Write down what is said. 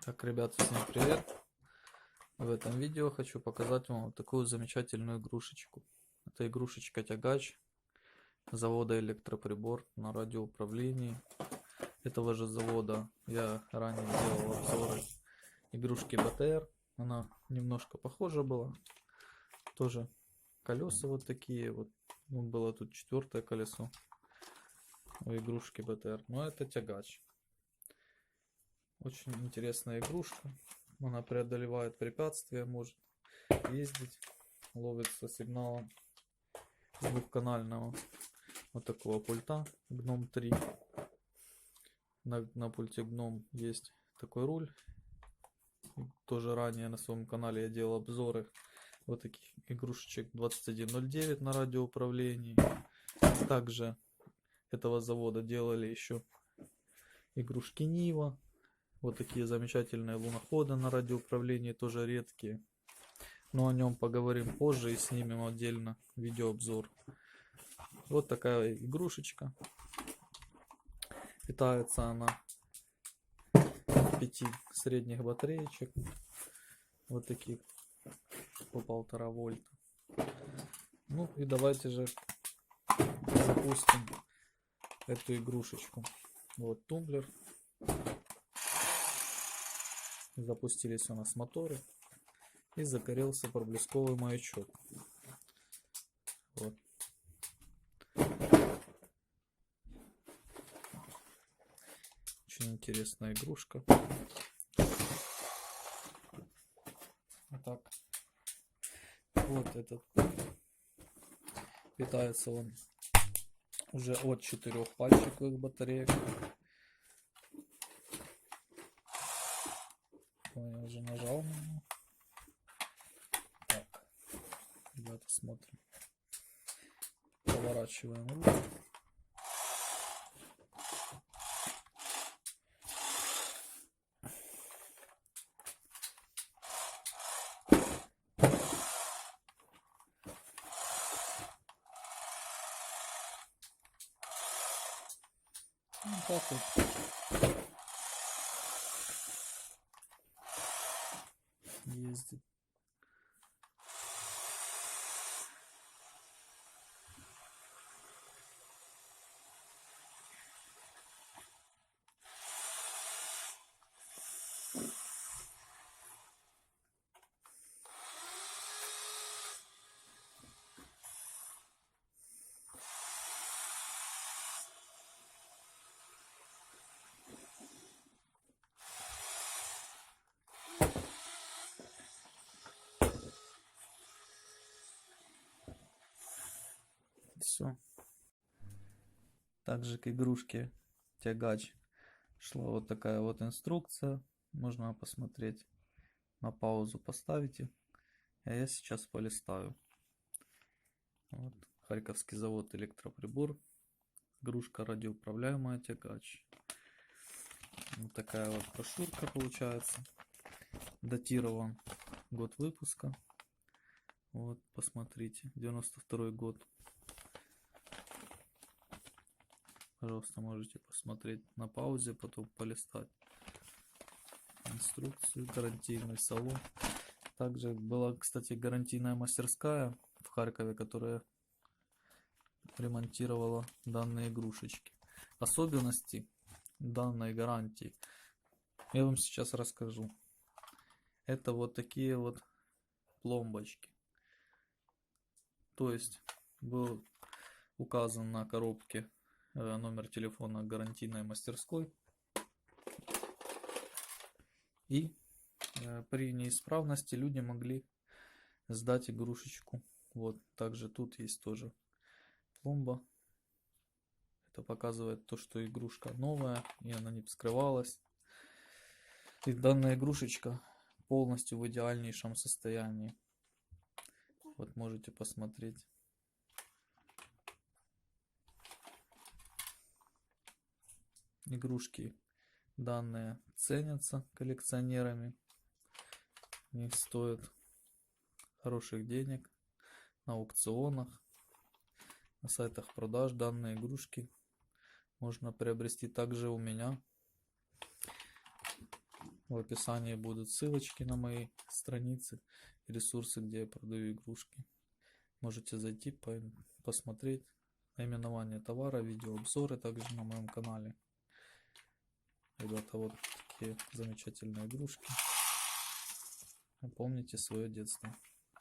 Так, ребят, всем привет! В этом видео хочу показать вам вот такую замечательную игрушечку. Это игрушечка-тягач завода Электроприбор на радиоуправлении. Этого же завода я ранее делал обзоры игрушки БТР. Она немножко похожа была. Тоже колеса вот такие вот. Было тут 4-е колесо у игрушки БТР. Но это тягач. Очень интересная игрушка. Она преодолевает препятствия, может ездить, ловится сигналом двухканального вот такого пульта Гном 3. На пульте Гном есть такой руль. Тоже ранее на своем канале я делал обзоры вот таких игрушечек 2109 на радиоуправлении. Также этого завода делали еще игрушки Нива. Вот такие замечательные луноходы на радиоуправлении, тоже редкие. Но о нем поговорим позже и снимем отдельно видеообзор. Вот такая игрушечка. Питается она 5 средних батареечек. Вот таких по 1,5 вольта. Ну и давайте же запустим эту игрушечку. Вот тумблер. Запустились у нас моторы. И загорелся проблесковый маячок. Вот. Очень интересная игрушка. Так. Вот этот. Питается он уже от 4 пальчиковых батареек. Я уже нажал на него. Так. Ребята, смотрим. Поворачиваем руль. Ну, так вот ездит. Все. Также к игрушке тягач шла вот такая вот инструкция. Можно посмотреть, на паузу поставите. А я сейчас полистаю. Вот. Харьковский завод Электроприбор. Игрушка радиоуправляемая тягач. Вот такая вот брошюрка получается. Датирован год выпуска. Вот, посмотрите, 92 год. Пожалуйста, можете посмотреть на паузе, потом полистать инструкцию, гарантийный салон. Также была, кстати, гарантийная мастерская в Харькове, которая ремонтировала данные игрушечки. Особенности данной гарантии я вам сейчас расскажу. Это вот такие вот пломбочки. То есть был указан на коробке номер телефона гарантийной мастерской. И при неисправности люди могли сдать игрушечку. Вот также тут есть тоже пломба. Это показывает то, что игрушка новая и она не вскрывалась. И данная игрушечка полностью в идеальнейшем состоянии. Вот можете посмотреть. Игрушки данные ценятся коллекционерами. Они стоят хороших денег на аукционах, на сайтах продаж. Данные игрушки можно приобрести также у меня. В описании будут ссылочки на мои страницы и ресурсы, где я продаю игрушки. Можете зайти, посмотреть наименование товара, видеообзоры также на моем канале. Ребята, вот такие замечательные игрушки. Помните свое детство.